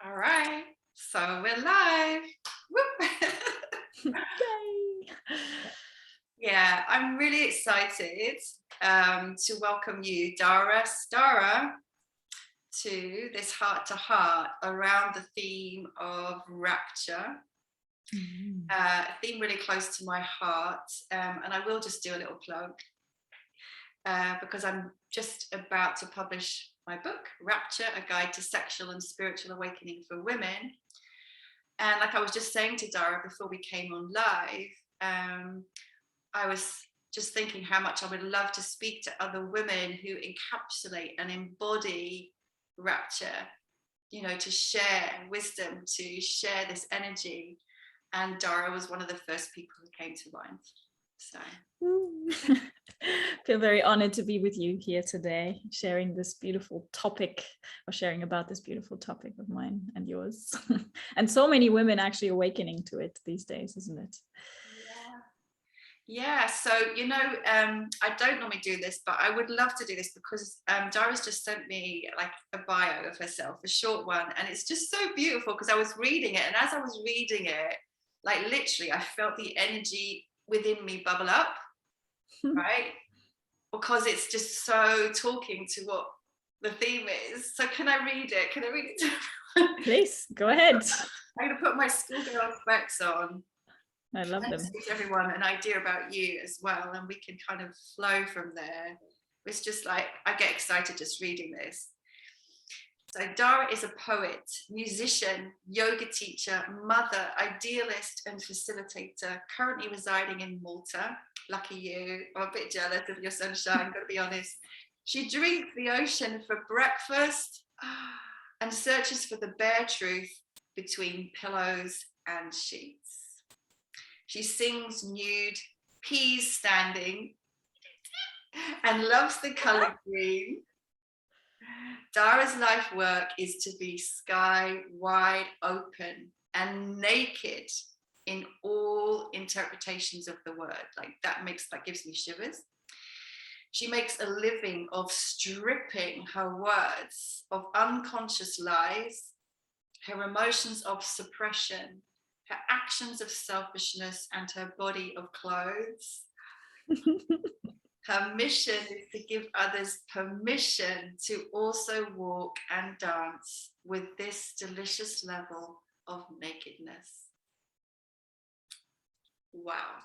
All right, so we're live. Yay! Yeah, I'm really excited to welcome you, Dara Stara, to this heart-to-heart around the theme of rapture. A theme really close to my heart, and I will just do a little plug because I'm just about to publish my book, Rapture, A Guide to Sexual and Spiritual Awakening for Women. And like I was just saying to Dara before we came on live, I was just thinking how much I would love to speak to other women who encapsulate and embody rapture, you know, to share wisdom, to share this energy. And Dara was one of the first people who came to mind. So feel very honored to be with you here today, sharing this beautiful topic, or sharing about this beautiful topic of mine and yours. And so many women actually awakening to it these days, isn't it? Yeah, so, you know, I don't normally do this, but I would love to do this because Dara's just sent me like a bio of herself, a short one, and it's just so beautiful because I was reading it, and as I was reading it, like literally I felt the energy within me bubble up, right? Because it's just so talking to what the theme is. So can I read it? Can I read it to everyone? Please, go ahead. I'm going to put my schoolgirl specs on. I love them. To give everyone an idea about you as well, and we can kind of flow from there. It's just like I get excited just reading this. So Dara is a poet, musician, yoga teacher, mother, idealist and facilitator, currently residing in Malta. Lucky you. I'm a bit jealous of your sunshine, gotta be honest. She drinks the ocean for breakfast and searches for the bare truth between pillows and sheets. She sings nude, peas standing, and loves the color green. Dara's life work is to be sky wide open and naked in all interpretations of the word. Like that gives me shivers. She makes a living of stripping her words of unconscious lies, her emotions of suppression, her actions of selfishness, and her body of clothes. Her mission is to give others permission to also walk and dance with this delicious level of nakedness. Wow.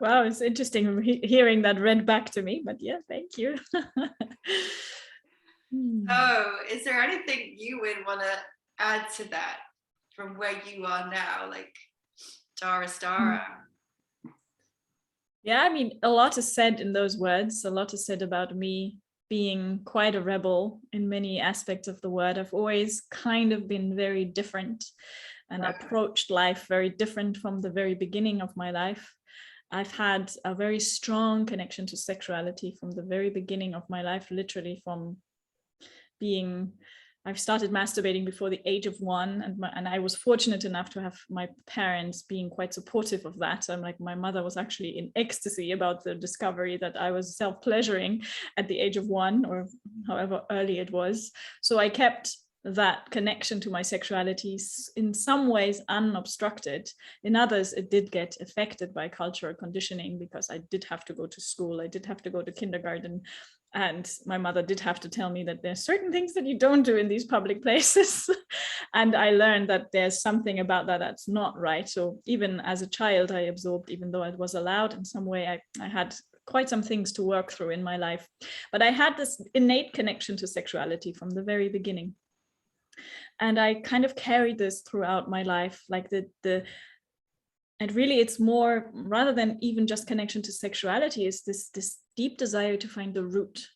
Wow, it's interesting hearing that read back to me, but yeah, thank you. Oh, is there anything you would want to add to that from where you are now, like Dara Stara? Yeah, I mean, a lot is said in those words. A lot is said about me being quite a rebel in many aspects of the word. I've always kind of been very different and approached life very different from the very beginning of my life. I've had a very strong connection to sexuality from the very beginning of my life, literally from I've started masturbating before the age of 1, and I was fortunate enough to have my parents being quite supportive of that. I'm like, my mother was actually in ecstasy about the discovery that I was self-pleasuring at the age of 1, or however early it was. So I kept that connection to my sexuality in some ways unobstructed. In others, it did get affected by cultural conditioning because I did have to go to school, I did have to go to kindergarten, and my mother did have to tell me that there's certain things that you don't do in these public places. And I learned that there's something about that that's not right. So even as a child, I absorbed, even though it was allowed in some way, I had quite some things to work through in my life. But I had this innate connection to sexuality from the very beginning. And I kind of carried this throughout my life, like and really it's more, rather than even just connection to sexuality, is this deep desire to find the root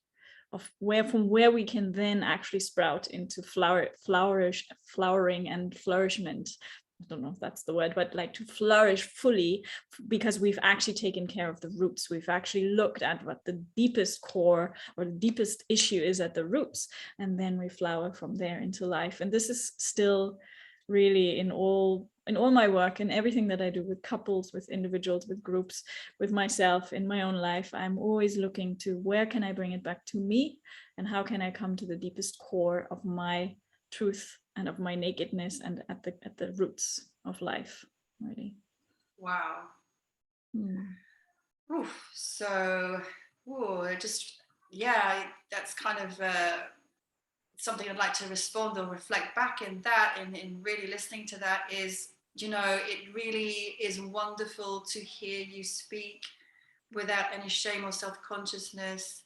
of from where we can then actually sprout into flowering and flourishment. I don't know if that's the word, but like to flourish fully, because we've actually taken care of the roots. We've actually looked at what the deepest core or the deepest issue is at the roots, and then we flower from there into life. And this is still really in all my work and everything that I do with couples, with individuals, with groups, with myself in my own life. I'm always looking to where can I bring it back to me, and how can I come to the deepest core of my truth and of my nakedness, and at the roots of life, really. Wow. Oof. So, that's kind of something I'd like to respond or reflect back in that, in really listening to that is, it really is wonderful to hear you speak without any shame or self-consciousness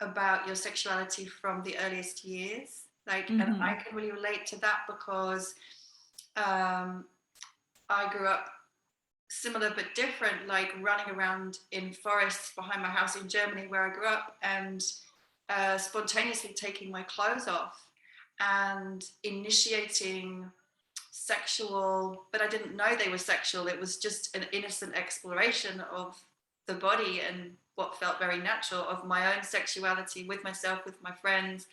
about your sexuality from the earliest years. And I can really relate to that because I grew up similar but different, like running around in forests behind my house in Germany where I grew up, and spontaneously taking my clothes off and initiating sexual, but I didn't know they were sexual. It was just an innocent exploration of the body and what felt very natural, of my own sexuality with myself, with my friends.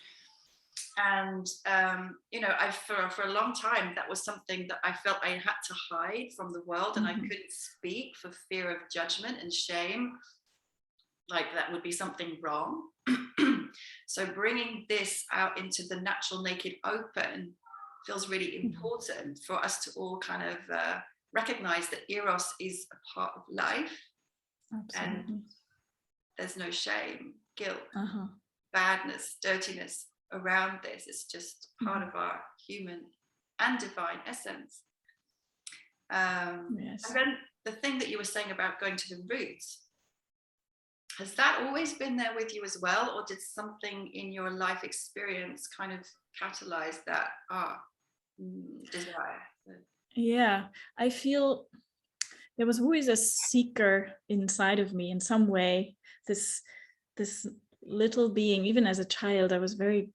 And for a long time that was something that I felt I had to hide from the world, and I couldn't speak for fear of judgment and shame, like that would be something wrong. So bringing this out into the natural naked open feels really important for us to all kind of recognize that eros is a part of life. Absolutely. And there's no shame, guilt, badness, dirtiness around this. It's just part of our human and divine essence. Yes. And then the thing that you were saying about going to the roots, has that always been there with you as well, or did something in your life experience kind of catalyze that desire? Yeah, I feel there was always a seeker inside of me in some way. This little being, even as a child, I was very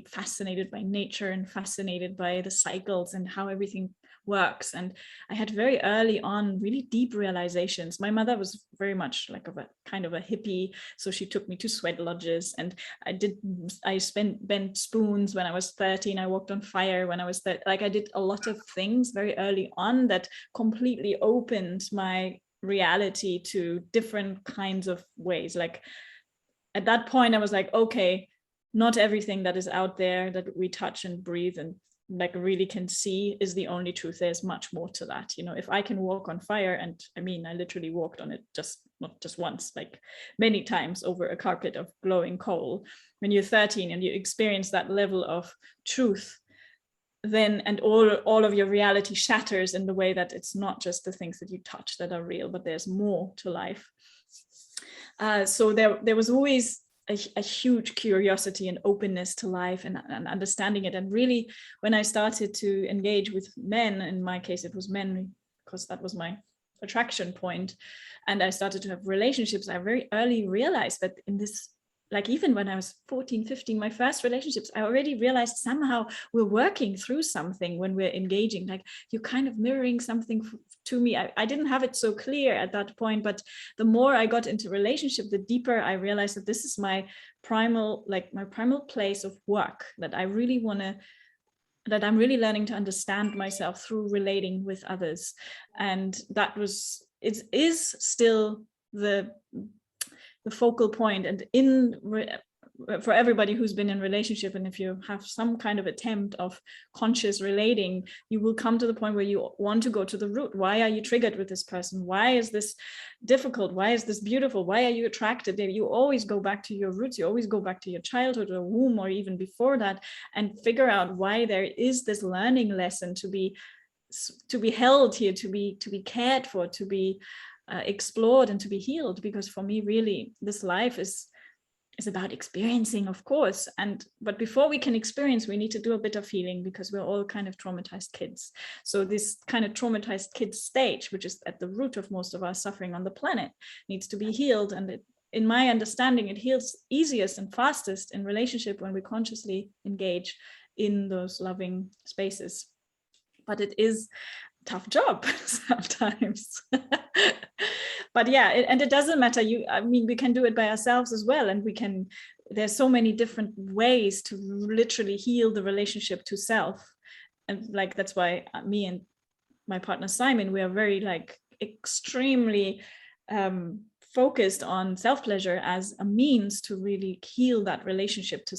fascinated by nature and fascinated by the cycles and how everything works. And I had very early on really deep realizations. My mother was very much like a kind of a hippie, so she took me to sweat lodges, and I bent spoons when I was 13. I walked on fire when I was 13. Like I did a lot of things very early on that completely opened my reality to different kinds of ways. Like at that point I was like, okay, not everything that is out there that we touch and breathe and like really can see is the only truth. There's much more to that. If I can walk on fire, and I mean, I literally walked on it not just once, like many times over a carpet of glowing coal. When you're 13 and you experience that level of truth, then, and all of your reality shatters in the way that it's not just the things that you touch that are real, but there's more to life. So there was always a huge curiosity and openness to life and understanding it. And really, when I started to engage with men, in my case, it was men because that was my attraction point, and I started to have relationships, I very early realized that in this, like even when I was 14, 15, my first relationships, I already realized somehow we're working through something when we're engaging, like you're kind of mirroring something to me. I didn't have it so clear at that point, but the more I got into relationship, the deeper I realized that this is my primal place of work, that I really that I'm really learning to understand myself through relating with others. And it is still the focal point. And for everybody who's been in relationship, and if you have some kind of attempt of conscious relating, you will come to the point where you want to go to the root. Why are you triggered with this person? Why is this difficult? Why is this beautiful? Why are you attracted? You always go back to your roots. You always go back to your childhood or womb, or even before that, and figure out why there is this learning lesson to be held here, to be cared for, to be explored, and to be healed. Because for me, really, this life is about experiencing, of course, but before we can experience, we need to do a bit of healing, because we're all kind of traumatized kids. So this kind of traumatized kid stage, which is at the root of most of our suffering on the planet, needs to be healed. And in my understanding, it heals easiest and fastest in relationship when we consciously engage in those loving spaces. But it is a tough job sometimes. But yeah, it doesn't matter. We can do it by ourselves as well. And there's so many different ways to literally heal the relationship to self and like that's why me and my partner Simon, we are very like extremely focused on self-pleasure as a means to really heal that relationship to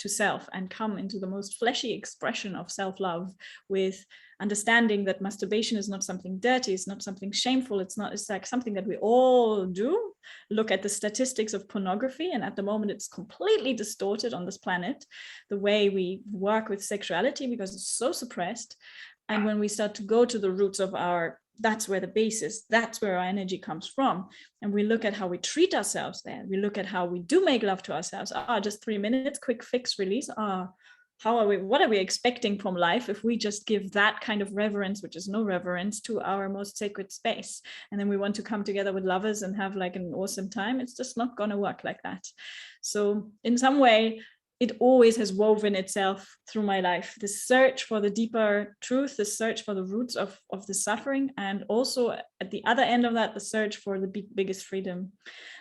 self and come into the most fleshy expression of self-love, with understanding that masturbation is not something dirty, it's not something shameful, it's like something that we all do. Look at the statistics of pornography, and at the moment it's completely distorted on this planet, the way we work with sexuality, because it's so suppressed. And when we start to go to the roots of that's where the base is, that's where our energy comes from, and we look at how we treat ourselves there, we look at how we do make love to ourselves, just 3 minutes, quick fix, release, what are we expecting from life if we just give that kind of reverence, which is no reverence, to our most sacred space, and then we want to come together with lovers and have like an awesome time? It's just not going to work like that. So in some way, it always has woven itself through my life, the search for the deeper truth, the search for the roots of the suffering, and also at the other end of that, the search for the biggest freedom.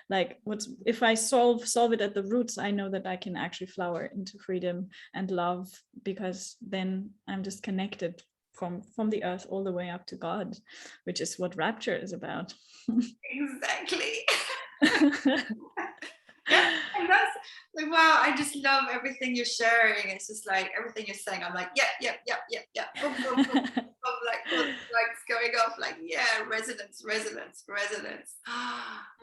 Like, if I solve it at the roots, I know that I can actually flower into freedom and love, because then I'm just connected from the earth all the way up to God, which is what rapture is about. Exactly. Yeah, and that's like, wow, I just love everything you're sharing. It's just like everything you're saying, I'm like, yeah. Boom, boom, boom. I'm like, like going off, like, yeah, resonance.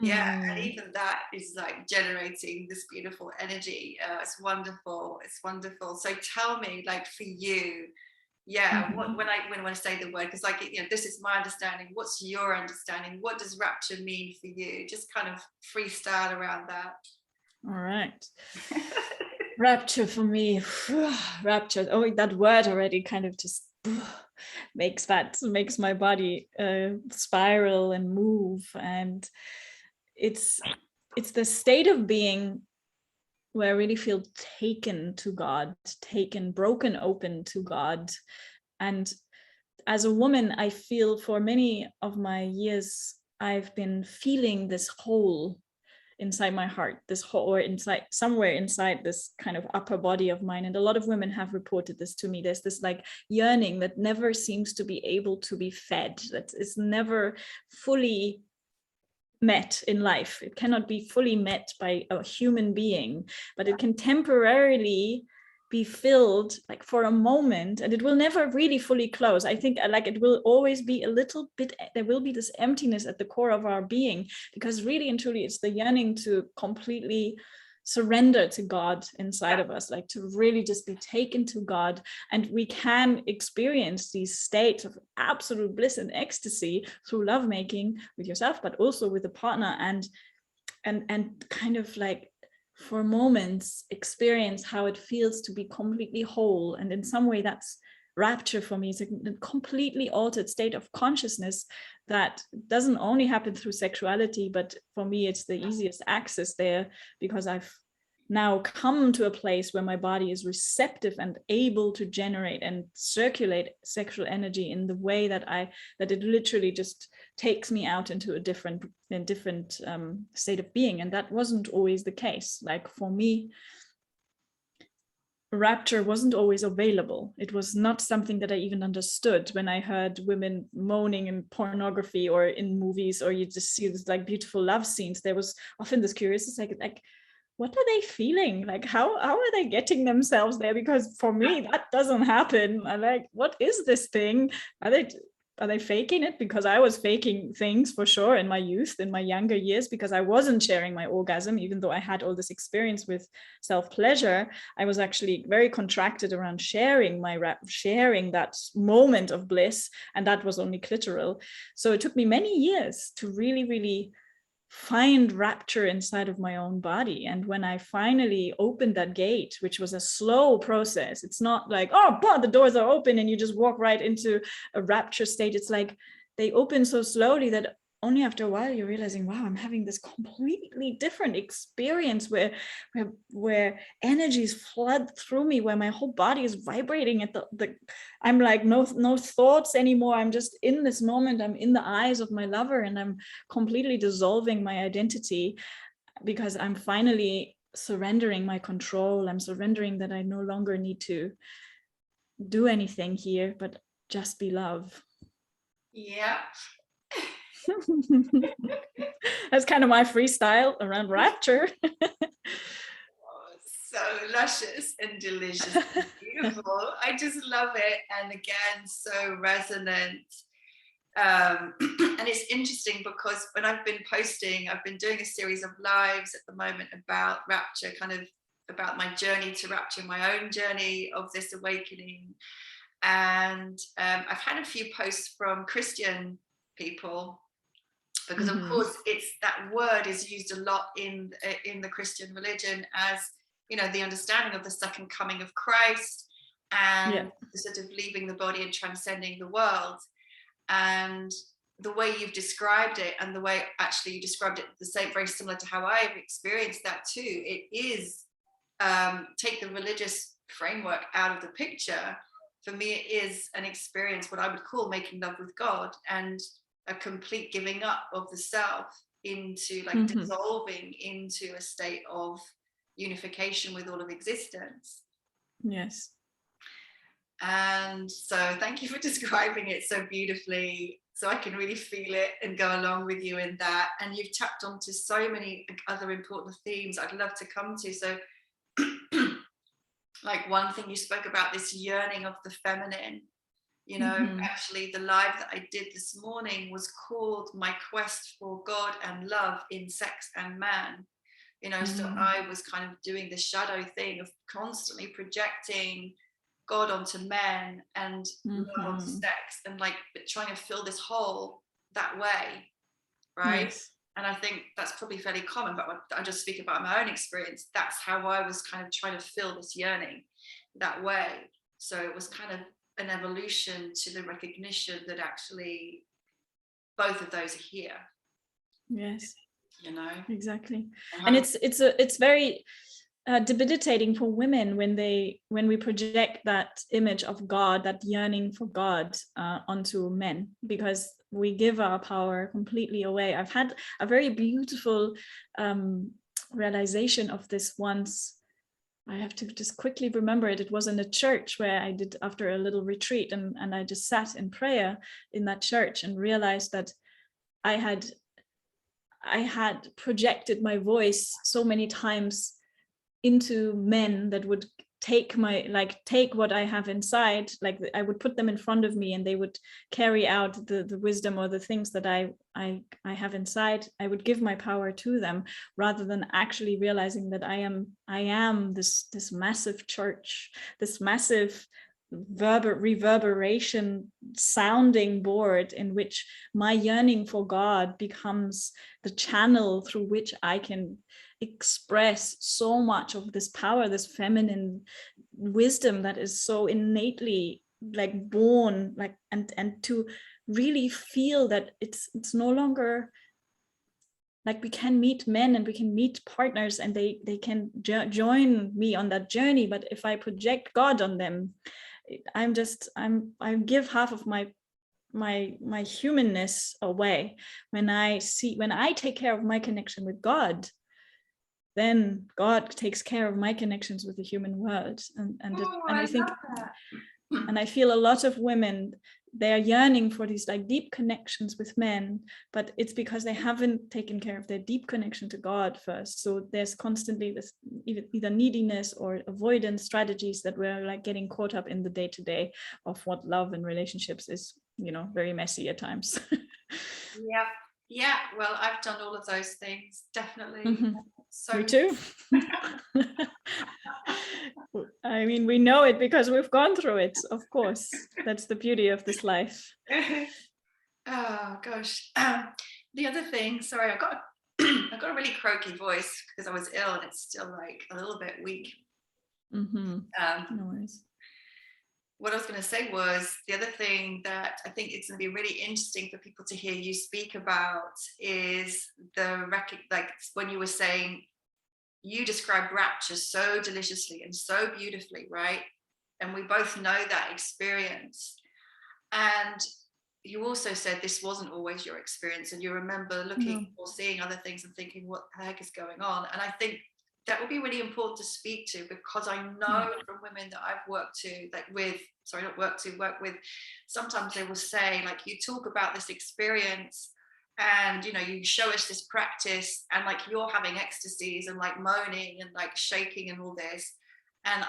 Yeah, and even that is like generating this beautiful energy. It's wonderful. So tell me, like, for you, when I say the word, because like, this is my understanding, what's your understanding? What does rapture mean for you? Just kind of freestyle around that. All right. Rapture for me, rapture, that word already kind of just makes my body spiral and move. And it's the state of being where I really feel taken to God, broken open to God. And as a woman, I feel for many of my years, I've been feeling this hole inside my heart, this hole, or somewhere inside this kind of upper body of mine. And a lot of women have reported this to me. There's this like yearning that never seems to be able to be fed, that is never fully met in life. It cannot be fully met by a human being, but it can temporarily be filled, like for a moment, and it will never really fully close. I think like it will always be a little bit, there will be this emptiness at the core of our being, because really and truly it's the yearning to completely surrender to God inside of us, like to really just be taken to God. And we can experience these states of absolute bliss and ecstasy through lovemaking with yourself, but also with a partner, and kind of like for moments experience how it feels to be completely whole. And in some way that's rapture for me. It's a completely altered state of consciousness that doesn't only happen through sexuality, but for me it's the easiest access there, because I've now come to a place where my body is receptive and able to generate and circulate sexual energy in the way that it literally just takes me out into a different state of being. And that wasn't always the case. Like for me, rapture wasn't always available. It was not something that I even understood. When I heard women moaning in pornography or in movies, or you just see this like beautiful love scenes, there was often this curiosity, like what are they feeling? Like how are they getting themselves there? Because for me that doesn't happen. I'm like, what is this thing? Are they faking it? Because I was faking things for sure in my youth, in my younger years, because I wasn't sharing my orgasm. Even though I had all this experience with self-pleasure, I was actually very contracted around sharing that moment of bliss, and that was only clitoral. So it took me many years to really, really find rapture inside of my own body. And when I finally opened that gate, which was a slow process, it's not like, oh, the doors are open and you just walk right into a rapture state. It's like they open so slowly that only after a while you're realizing, wow, I'm having this completely different experience where energies flood through me, where my whole body is vibrating at the I'm like no thoughts anymore. I'm just in this moment. I'm in the eyes of my lover, and I'm completely dissolving my identity, because I'm finally surrendering my control. I'm surrendering that I no longer need to do anything here, but just be love. Yeah. That's kind of my freestyle around rapture. So luscious and delicious and beautiful. I just love it. And again, so resonant. And it's interesting because when I've been posting, I've been doing a series of lives at the moment about rapture, kind of about my journey to rapture, my own journey of this awakening. And I've had a few posts from Christian people, because of course it's that word is used a lot in the Christian religion as, you know, the understanding of the second coming of Christ and the sort of leaving the body and transcending the world. And the way you've described it, and the way actually you described it, the same, very similar to how I've experienced that too. It is take the religious framework out of the picture. For me, it is an experience, what I would call making love with God, and a complete giving up of the self into like dissolving into a state of unification with all of existence. Yes. And so thank you for describing it so beautifully, so I can really feel it and go along with you in that. And you've tapped onto so many other important themes I'd love to come to. So like one thing you spoke about, this yearning of the feminine, you know, actually the live that I did this morning was called My Quest for God and Love in Sex and Man. You know, so I was kind of doing the shadow thing of constantly projecting God onto men and love onto sex, and like trying to fill this hole that way, right? Yes. And I think that's probably fairly common, but I just speak about my own experience. That's how I was kind of trying to fill this yearning that way. So it was kind of an evolution to the recognition that actually both of those are here. Yes, you know, exactly. And it's very debilitating for women when we project that image of God, that yearning for God onto men, because we give our power completely away. I've had a very beautiful realization of this once. I have to just quickly remember it. It was in a church where I did after a little retreat, and I just sat in prayer in that church and realized that I had projected my voice so many times into men that would take what I have inside, like I would put them in front of me and they would carry out the wisdom or the things that I have inside. I would give my power to them rather than actually realizing that I am this massive church, this massive reverberation sounding board in which my yearning for God becomes the channel through which I can express so much of this power, this feminine wisdom that is so innately like born, like and to really feel that it's no longer like we can meet men and we can meet partners and they can join me on that journey, but if I project God on them, I give half of my humanness away. When I take care of my connection with God, then God takes care of my connections with the human world. And I think, and I feel a lot of women, they are yearning for these like deep connections with men, but it's because they haven't taken care of their deep connection to God first. So there's constantly this either neediness or avoidance strategies that we're like getting caught up in the day-to-day of what love and relationships is, you know, very messy at times. Yeah, well, I've done all of those things, definitely. So me too. I mean, we know it because we've gone through it, of course. That's the beauty of this life. Oh gosh. The other thing, sorry, I got a really croaky voice because I was ill and it's still like a little bit weak. No worries. What I was going to say was, the other thing that I think it's going to be really interesting for people to hear you speak about is like when you were saying, you described rapture so deliciously and so beautifully, right? And we both know that experience. And you also said this wasn't always your experience, and you remember looking or seeing other things and thinking, what the heck is going on? And I think that would be really important to speak to, because I know from women that I've worked with, sometimes they will say, like, you talk about this experience and, you know, you show us this practice and like you're having ecstasies and like moaning and like shaking and all this, and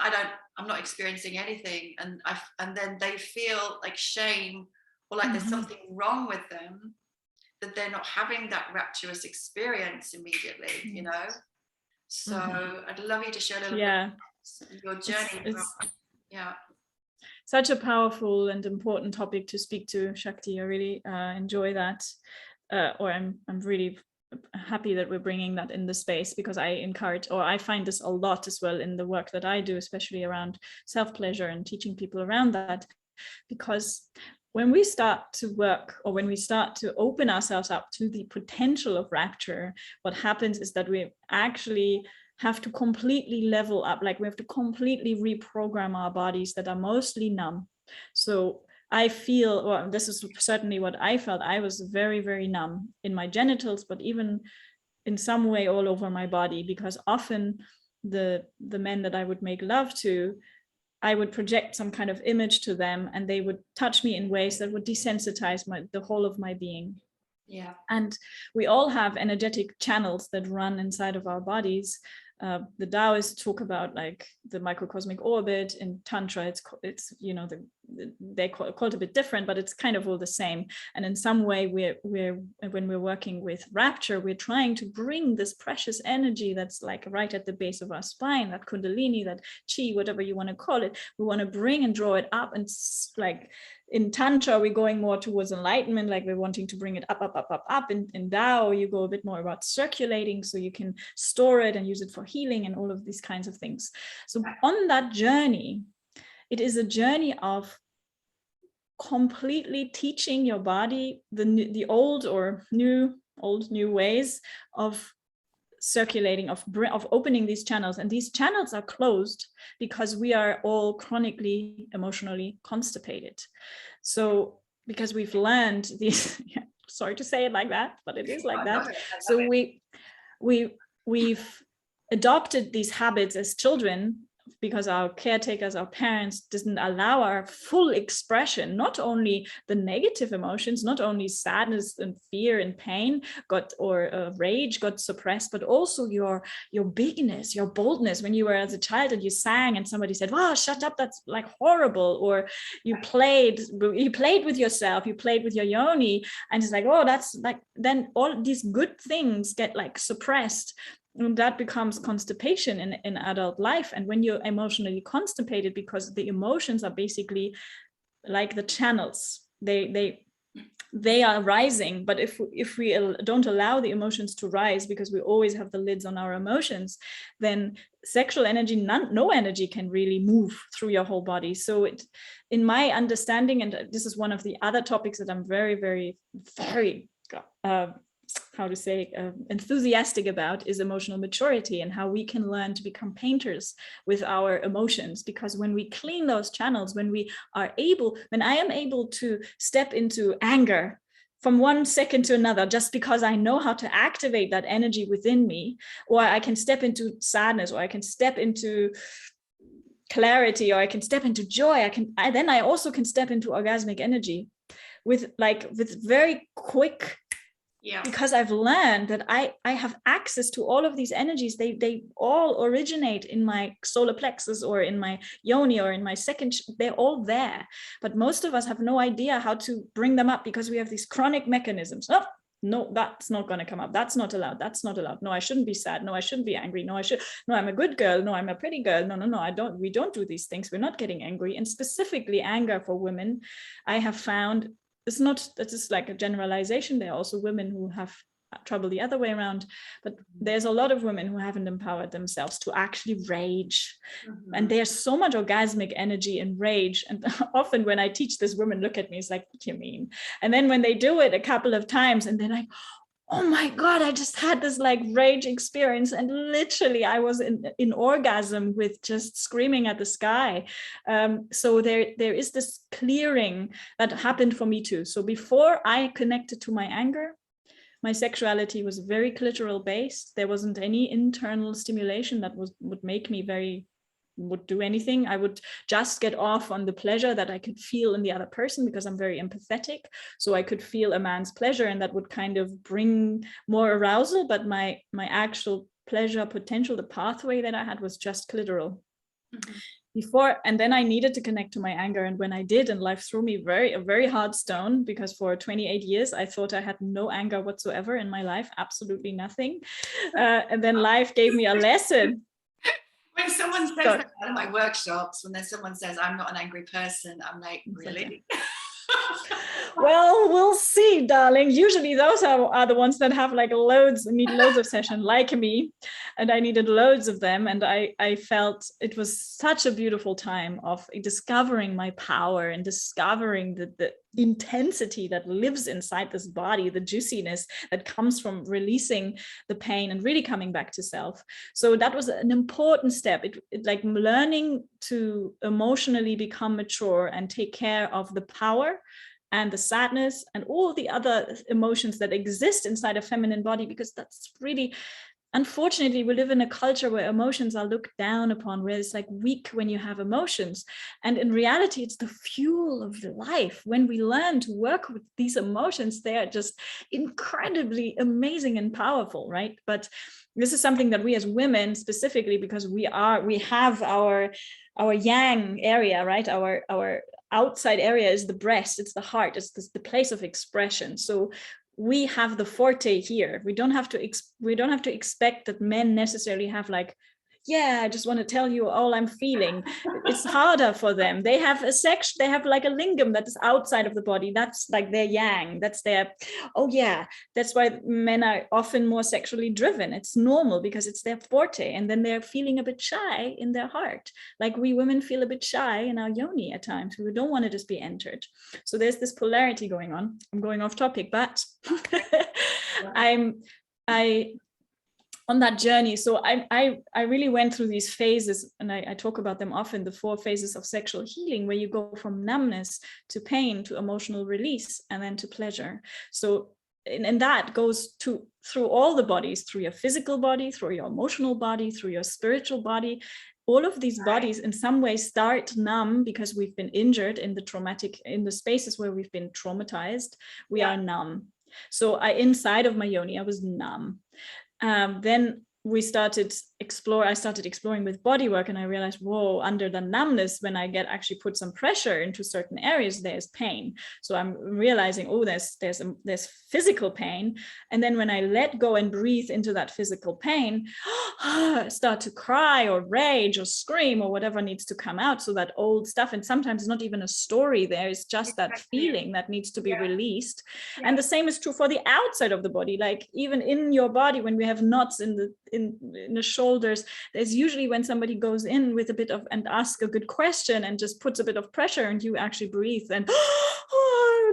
I'm not experiencing anything, and then they feel like shame or like there's something wrong with them, that they're not having that rapturous experience immediately, you know. So I'd love you to share a little bit your journey. It's yeah, such a powerful and important topic to speak to, Shakti. I really enjoy that, or I'm really happy that we're bringing that in the space, because I encourage, or I find this a lot as well in the work that I do, especially around self-pleasure and teaching people around that, because when we start to work, or when we start to open ourselves up to the potential of rapture, what happens is that we actually have to completely level up, like we have to completely reprogram our bodies that are mostly numb. So I feel, well, this is certainly what I felt. I was very, very numb in my genitals, but even in some way all over my body, because often the men that I would make love to, I would project some kind of image to them, and they would touch me in ways that would desensitize the whole of my being. Yeah. And we all have energetic channels that run inside of our bodies. The Taoists talk about like the microcosmic orbit. In Tantra, it's you know, they call it a bit different, but it's kind of all the same. And in some way, when we're working with rapture, we're trying to bring this precious energy that's like right at the base of our spine, that kundalini, that chi, whatever you want to call it. We want to bring and draw it up, and like in Tantra, we're going more towards enlightenment, like we're wanting to bring it up. In Tao, you go a bit more about circulating, so you can store it and use it for healing and all of these kinds of things. So on that journey, it is a journey of completely teaching your body the old new ways of circulating, of opening these channels. And these channels are closed because we are all chronically emotionally constipated. So because we've learned these, sorry to say it like that, but it is like that. So we've adopted these habits as children, because our caretakers, our parents, didn't allow our full expression. Not only the negative emotions, not only sadness and fear and pain rage got suppressed, but also your bigness, your boldness. When you were as a child and you sang and somebody said, "Wow, shut up, that's like horrible," or you played with yourself, you played with your yoni, and it's like, oh, that's like, then all these good things get like suppressed. And that becomes constipation in adult life. And when you're emotionally constipated, because the emotions are basically like the channels, they are rising. But if we don't allow the emotions to rise, because we always have the lids on our emotions, then sexual energy, no energy can really move through your whole body. So in my understanding, and this is one of the other topics that I'm very, very, very enthusiastic about, is emotional maturity, and how we can learn to become painters with our emotions. Because when we clean those channels, when I am able to step into anger from one second to another, just because I know how to activate that energy within me, or I can step into sadness, or I can step into clarity, or I can step into joy, then I also can step into orgasmic energy with very quick. Yeah. Because I've learned that I have access to all of these energies. They all originate in my solar plexus, or in my yoni, or in my second. They're all there, but most of us have no idea how to bring them up, because we have these chronic mechanisms. Oh, no, that's not going to come up. That's not allowed. That's not allowed. No, I shouldn't be sad. No, I shouldn't be angry. No, I'm a good girl. No, I'm a pretty girl. No, we don't do these things. We're not getting angry. And specifically anger for women, I have found, this is like a generalization. There are also women who have trouble the other way around, but there's a lot of women who haven't empowered themselves to actually rage. And there's so much orgasmic energy in rage. And often when I teach this, women look at me, it's like, what do you mean? And then when they do it a couple of times, and they're like, oh my God, I just had this like rage experience, and literally I was in orgasm with just screaming at the sky. So there is this clearing that happened for me too. So before I connected to my anger, My sexuality was very clitoral based. There wasn't any internal stimulation that would make me would do anything. I would just get off on the pleasure that I could feel in the other person, because I'm very empathetic. So I could feel a man's pleasure, and that would kind of bring more arousal. But my actual pleasure potential, the pathway that I had, was just clitoral. Before, and then I needed to connect to my anger. And when I did, and life threw me a very hard stone, because for 28 years, I thought I had no anger whatsoever in my life, absolutely nothing. And then life gave me a lesson. When someone says that at my workshops, when there's someone says, I'm not an angry person, I'm like, really? Well, we'll see, darling. Usually those are the ones that have like need loads of session, like me. And I needed loads of them. And I felt it was such a beautiful time of discovering my power and discovering the intensity that lives inside this body, the juiciness that comes from releasing the pain and really coming back to self. So that was an important step. It like learning to emotionally become mature and take care of the power and the sadness and all the other emotions that exist inside a feminine body, because that's really, unfortunately, we live in a culture where emotions are looked down upon, where it's like weak when you have emotions. And in reality, it's the fuel of life. When we learn to work with these emotions, they are just incredibly amazing and powerful, right? But this is something that we as women specifically, because we have our yang area, right? Our outside area is the breast, it's the heart, it's the place of expression. So we have the forte here. We don't have to expect that men necessarily have like, yeah, I just want to tell you all I'm feeling. It's harder for them. They have they have like a lingam that is outside of the body. That's like their yang. That's their, oh yeah, that's why men are often more sexually driven. It's normal because it's their forte. And then they're feeling a bit shy in their heart. Like we women feel a bit shy in our yoni at times. We don't want to just be entered. So there's this polarity going on. I'm going off topic, but on that journey. So I really went through these phases, and I talk about them often, the 4 phases of sexual healing, where you go from numbness to pain to emotional release and then to pleasure. So and that goes through all the bodies, through your physical body, through your emotional body, through your spiritual body. All of these bodies in some way start numb because we've been injured in the spaces where we've been traumatized. We are numb. So inside of my yoni, I was numb. Then I started exploring with body work, and I realized, whoa, under the numbness, when I actually put some pressure into certain areas, there's pain. So I'm realizing, oh, there's physical pain. And then when I let go and breathe into that physical pain, start to cry or rage or scream or whatever needs to come out. So that old stuff, and sometimes it's not even a story there, it's just that feeling that needs to be released. And the same is true for the outside of the body. Like even in your body, when we have knots in the shoulders, there's usually when somebody goes in with a bit of and asks a good question and just puts a bit of pressure, and you actually breathe, and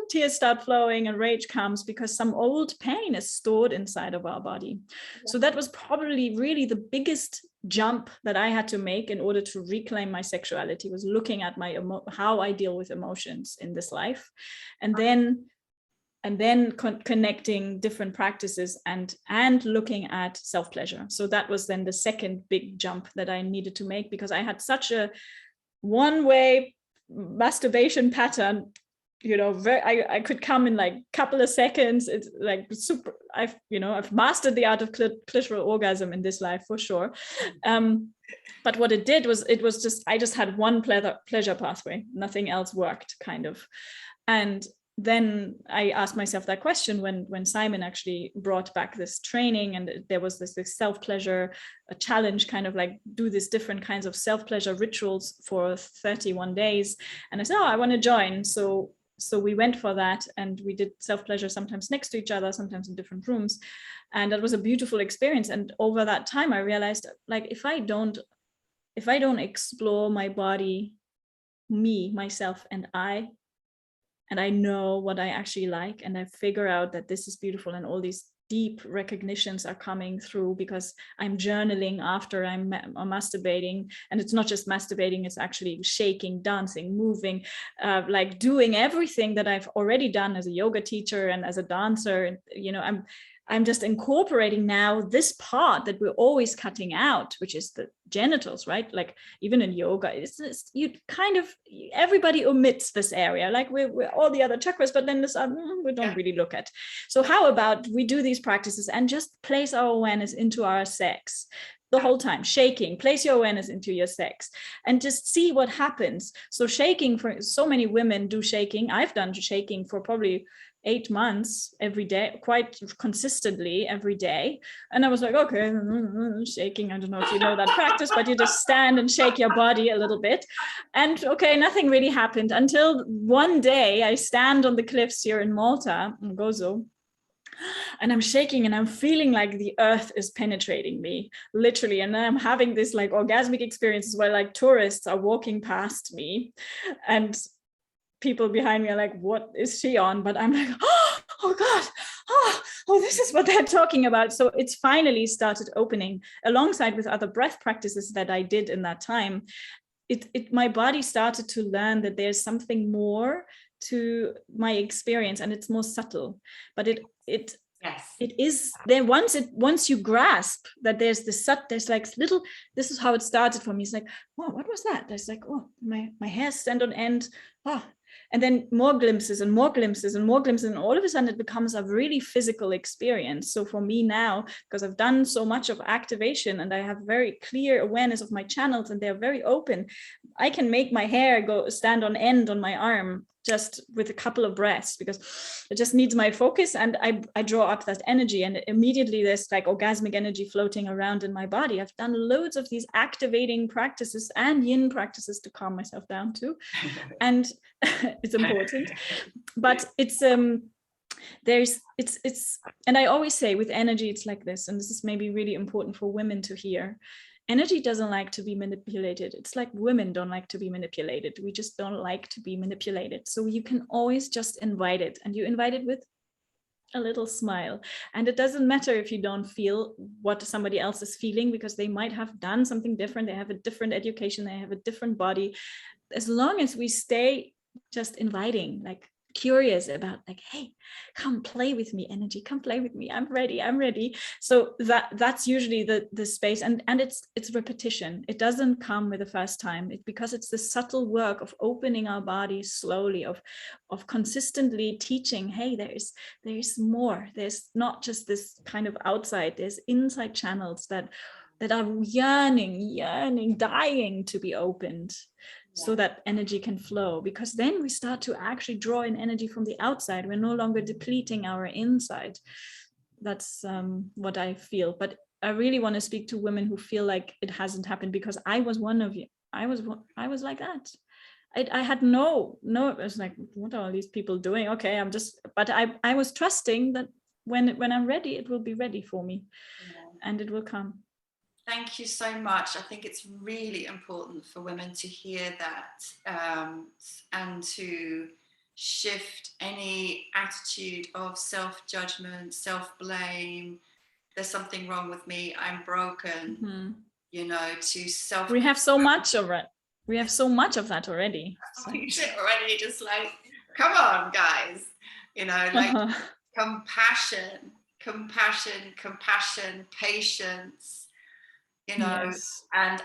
tears start flowing and rage comes because some old pain is stored inside of our body. So that was probably really the biggest jump that I had to make in order to reclaim my sexuality, was looking at how I deal with emotions in this life, and then connecting different practices and looking at self-pleasure. So that was then the second big jump that I needed to make, because I had such a one-way masturbation pattern. I could come in like a couple of seconds. It's like super. I've mastered the art of clitoral orgasm in this life for sure. But what it did was I just had one pleasure pathway. Nothing else worked, kind of. And then I asked myself that question when Simon actually brought back this training, and there was this self-pleasure, a challenge, kind of like do these different kinds of self-pleasure rituals for 31 days. And I said, I want to join. So we went for that, and we did self-pleasure sometimes next to each other, sometimes in different rooms. And that was a beautiful experience. And over that time, I realized, like, if I don't explore my body, me, myself, and I know what I actually like, and I figure out that this is beautiful, and all these deep recognitions are coming through because I'm journaling after I'm masturbating. And it's not just masturbating, it's actually shaking, dancing, moving, like doing everything that I've already done as a yoga teacher and as a dancer. I'm just incorporating now this part that we're always cutting out, which is the genitals, right? Like even in yoga, you kind of, everybody omits this area, like we're all the other chakras, but then this we don't really look at. So how about we do these practices and just place our awareness into our sex the whole time, shaking, place your awareness into your sex and just see what happens. So shaking, for so many women do shaking. I've done shaking for probably 8 months every day, quite consistently every day. And I was like, okay, shaking. I don't know if you know that practice, but you just stand and shake your body a little bit. And okay, nothing really happened until one day I stand on the cliffs here in Malta, in Gozo, and I'm shaking and I'm feeling like the earth is penetrating me, literally. And then I'm having this like orgasmic experiences where like tourists are walking past me and people behind me are like, what is she on? But I'm like, oh God, oh, this is what they're talking about. So it's finally started opening alongside with other breath practices that I did in that time. My body started to learn that there's something more to my experience and it's more subtle, but it is there once you grasp that there's like little, this is how it started for me. It's like, oh, what was that? There's like, oh, my hair stand on end. Oh, and then more glimpses and more glimpses and more glimpses, and all of a sudden it becomes a really physical experience. So for me now, because I've done so much of activation and I have very clear awareness of my channels and they're very open, I can make my hair go stand on end on my arm just with a couple of breaths, because it just needs my focus, and I draw up that energy, and immediately there's like orgasmic energy floating around in my body. I've done loads of these activating practices and yin practices to calm myself down too, and it's important. But it's and I always say with energy it's like this, and this is maybe really important for women to hear. Energy doesn't like to be manipulated. It's like women don't like to be manipulated. We just don't like to be manipulated. So you can always just invite it, and you invite it with a little smile. And it doesn't matter if you don't feel what somebody else is feeling, because they might have done something different. They have a different education. They have a different body. As long as we stay just inviting, like curious about, like, hey, come play with me, energy, come play with me, I'm ready. So that's usually the space, and it's repetition. It doesn't come with the first time, because it's the subtle work of opening our body slowly, of consistently teaching, hey, there's more. There's not just this kind of outside, there's inside channels that are yearning, dying to be opened, so that energy can flow. Because then we start to actually draw in energy from the outside. We're no longer depleting our inside. That's what I feel. But I really want to speak to women who feel like it hasn't happened, because I was one of you. I was like that. I had no, it was like, what are all these people doing? Okay, but I was trusting that when I'm ready, it will be ready for me, and it will come. Thank you so much. I think it's really important for women to hear that, and to shift any attitude of self-judgment, self-blame. There's something wrong with me. I'm broken. To self. We have so much of it. We have so much of that already. Already, just like, come on, guys. Like compassion, patience. Yes. And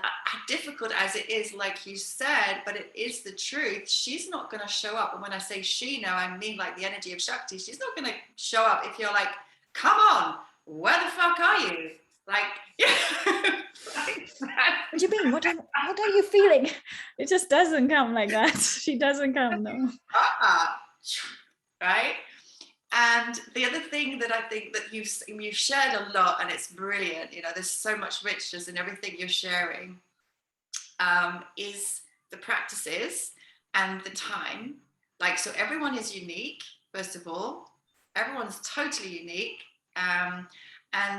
difficult as it is, like you said, but it is the truth. She's not going to show up. And when I say she now, I mean like the energy of Shakti. She's not going to show up if you're like, come on, where the fuck are you? Like, what do you mean? What are you feeling? It just doesn't come like that. She doesn't come, no. Right? And the other thing that I think that you've shared a lot, and it's brilliant, there's so much richness in everything you're sharing, is the practices and the time. Like, so everyone is unique, first of all. Everyone's totally unique. And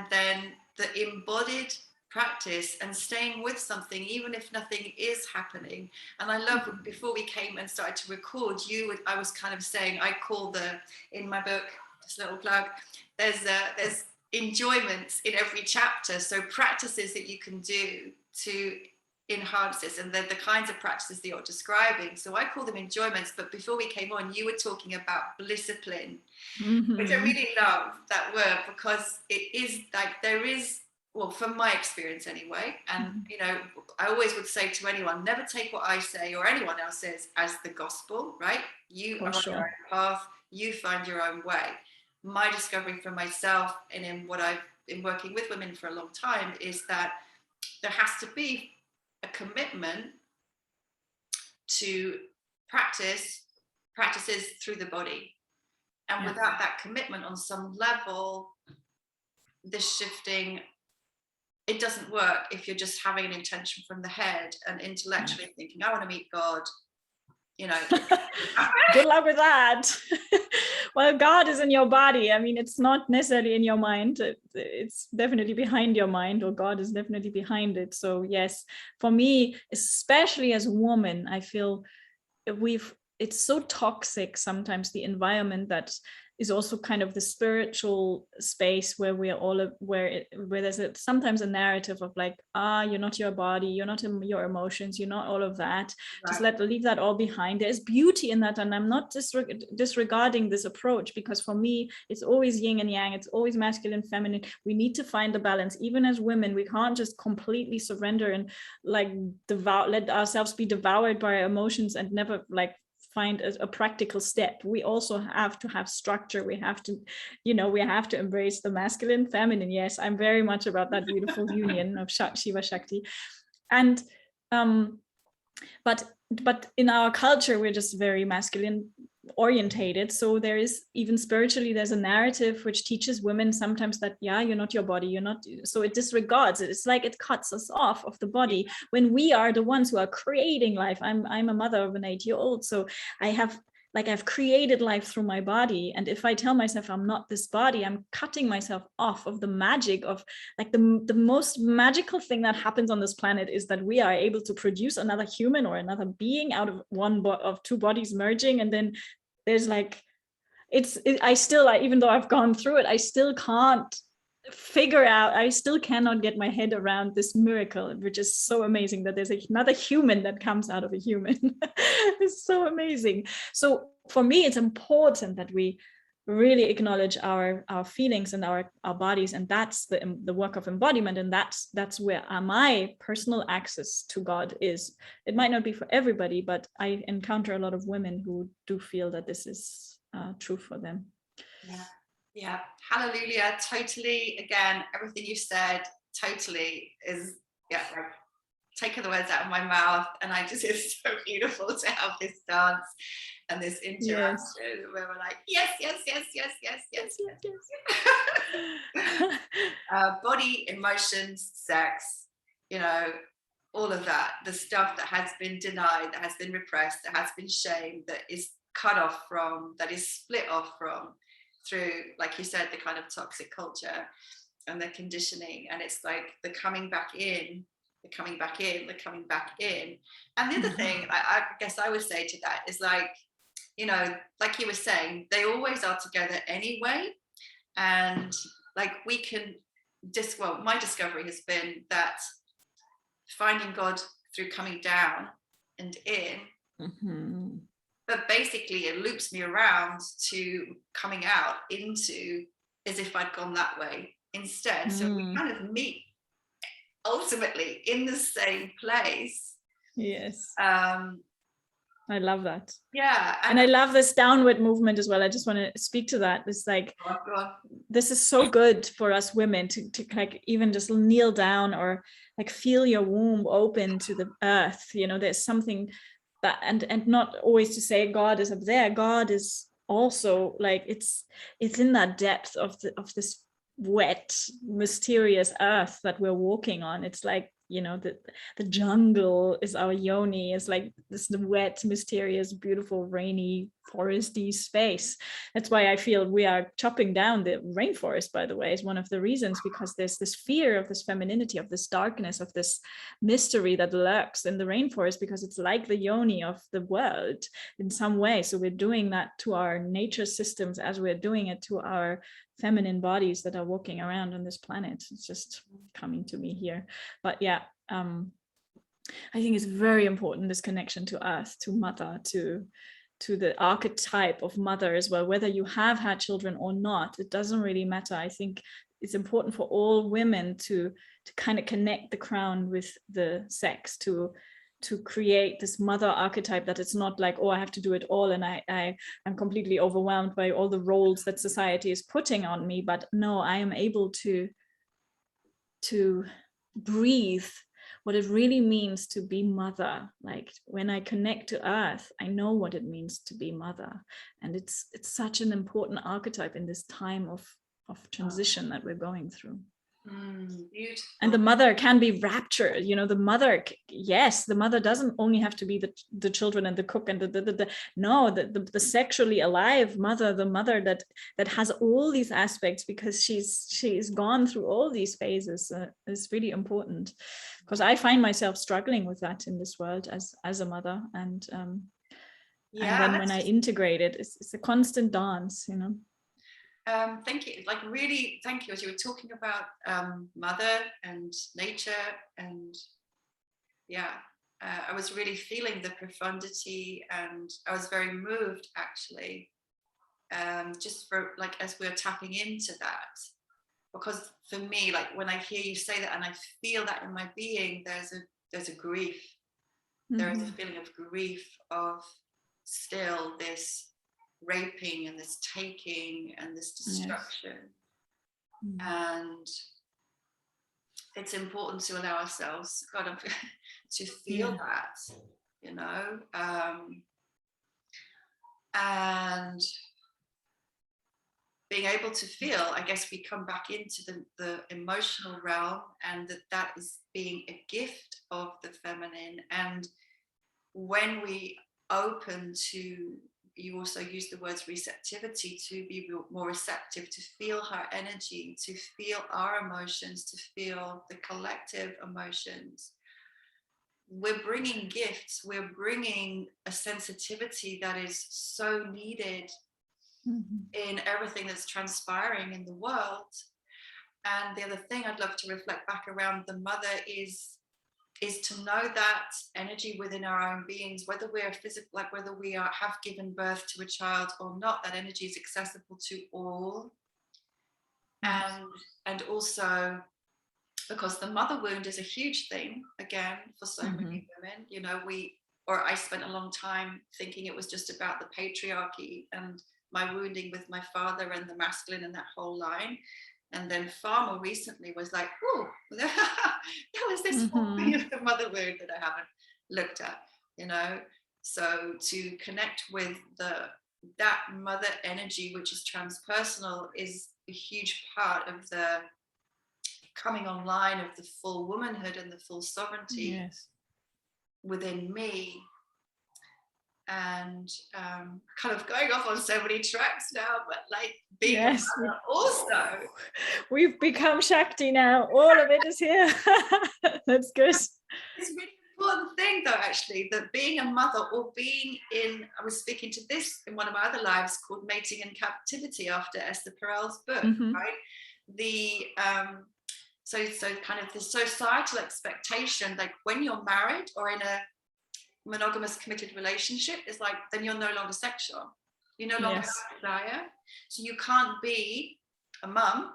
then the embodied practice and staying with something, even if nothing is happening. And I love, before we came and started to record, I was kind of saying, I call in my book, just a little plug, there's enjoyments in every chapter. So practices that you can do to enhances, and the kinds of practices that you're describing. So I call them enjoyments, but before we came on, you were talking about blisscipline, which I really love that word, because it is like, there is, well, from my experience anyway, and you know, I always would say to anyone, never take what I say or anyone else says as the gospel, right? You are on your own path, you find your own way. My discovery for myself, and in what I've been working with women for a long time, is that there has to be a commitment to practices through the body. And without that commitment on some level, this shifting, it doesn't work if you're just having an intention from the head and intellectually thinking, I want to meet God, you know. Good luck with that. Well, God is in your body. I mean, it's not necessarily in your mind. It's definitely behind your mind, or God is definitely behind it. So yes, for me, especially as a woman, I feel it's so toxic sometimes, the environment that is also kind of the spiritual space where we're all, where there's sometimes a narrative of like, you're not your body, you're not your emotions, you're not all of that. Right. Just leave that all behind. There's beauty in that, and I'm not disregarding this approach, because for me, it's always yin and yang, it's always masculine, feminine. We need to find the balance. Even as women, we can't just completely surrender and like let ourselves be devoured by our emotions and never like find a practical step. We also have to have structure. We have to, we have to embrace the masculine, feminine. Yes, I'm very much about that beautiful union of Shiva Shakti. And but in our culture, we're just very masculine orientated. So there is, even spiritually, there's a narrative which teaches women sometimes that, you're not your body, you're not, so it disregards it. It's like it cuts us off of the body when we are the ones who are creating life. I'm a mother of an 8-year-old, so I've created life through my body. And if I tell myself I'm not this body, I'm cutting myself off of the magic of like the most magical thing that happens on this planet is that we are able to produce another human or another being out of of two bodies merging. And then there's like, I still, even though I've gone through it, I still can't figure out, I still cannot get my head around this miracle, which is so amazing, that there's another human that comes out of a human. It's so amazing. So for me, it's important that we really acknowledge our feelings and our bodies, and that's the work of embodiment, and that's where my personal access to God is. It might not be for everybody, but I encounter a lot of women who do feel that this is true for them. Yeah, hallelujah, totally. Again, everything you said totally is, like taking the words out of my mouth, and it's so beautiful to have this dance and this interaction where we're like, yes. Body, emotions, sex, all of that, the stuff that has been denied, that has been repressed, that has been shamed, that is cut off from, that is split off from, through, like you said, the kind of toxic culture and the conditioning. And it's like the coming back in. And the other thing I guess I would say to that is like, like you were saying, they always are together anyway. And like we can my discovery has been that finding God through coming down and in, but basically it loops me around to coming out into as if I'd gone that way instead. So we kind of meet ultimately in the same place. Yes. I love that. Yeah. And I love this downward movement as well. I just want to speak to that. It's like, this is so good for us women to like even just kneel down or like feel your womb open to the earth. There's something that, and not always to say God is up there. God is also like, it's in that depth of this wet, mysterious earth that we're walking on. It's like, the jungle is our yoni. It's like this wet, mysterious, beautiful, rainy, foresty space. That's why I feel we are chopping down the rainforest, by the way, is one of the reasons, because there's this fear of this femininity, of this darkness, of this mystery that lurks in the rainforest, because it's like the yoni of the world in some way. So we're doing that to our nature systems as we're doing it to our feminine bodies that are walking around on this planet. It's just coming to me here. But yeah, I think it's very important, this connection to earth, to mother, to the archetype of mother as well, whether you have had children or not, it doesn't really matter. I think it's important for all women to kind of connect the crown with the sex, to create this mother archetype, that it's not like, oh, I have to do it all and I'm completely overwhelmed by all the roles that society is putting on me, but no, I am able to breathe what it really means to be mother. Like when I connect to earth, I know what it means to be mother, and it's such an important archetype in this time of transition that we're going through. Beautiful. And the mother can be rapture, you know, the mother, yes, the mother doesn't only have to be the children and the cook and the sexually alive mother, the mother that has all these aspects, because she's gone through all these phases, is really important, because I find myself struggling with that in this world as a mother, and then when I integrate it, it's a constant dance, you know. Thank you. Like, really, thank you. As you were talking about mother and nature, and I was really feeling the profundity, and I was very moved, actually, just for, like, as we're tapping into that, because for me, like, when I hear you say that and I feel that in my being, there's a grief. There is a feeling of grief, of still this raping and this taking and this destruction. Yes. And it's important to allow ourselves to feel that, you know, and being able to feel, I guess we come back into the emotional realm, and that is being a gift of the feminine. And when we open to, you also use the words receptivity, to be more receptive, to feel her energy, to feel our emotions, to feel the collective emotions. We're bringing gifts, we're bringing a sensitivity that is so needed in everything that's transpiring in the world. And the other thing I'd love to reflect back around the mother is to know that energy within our own beings, whether we're physical, like whether we have given birth to a child or not, that energy is accessible to all. And also, because the mother wound is a huge thing, again, for so many women, you know, I spent a long time thinking it was just about the patriarchy and my wounding with my father and the masculine and that whole line. And then far more recently was like, oh, there was this whole thing of the mother wound that I haven't looked at, you know. So to connect with that mother energy, which is transpersonal, is a huge part of the coming online of the full womanhood and the full sovereignty within me. And kind of going off on so many tracks now, but like being a mother also. We've become Shakti now. All of it is here. That's good. It's a really important thing, though, actually, that being a mother, or being I was speaking to this in one of my other lives called Mating in Captivity, after Esther Perel's book, right? So kind of the societal expectation, like when you're married or in a monogamous committed relationship, is like, then you're no longer sexual, you no longer have desire, so you can't be a mum,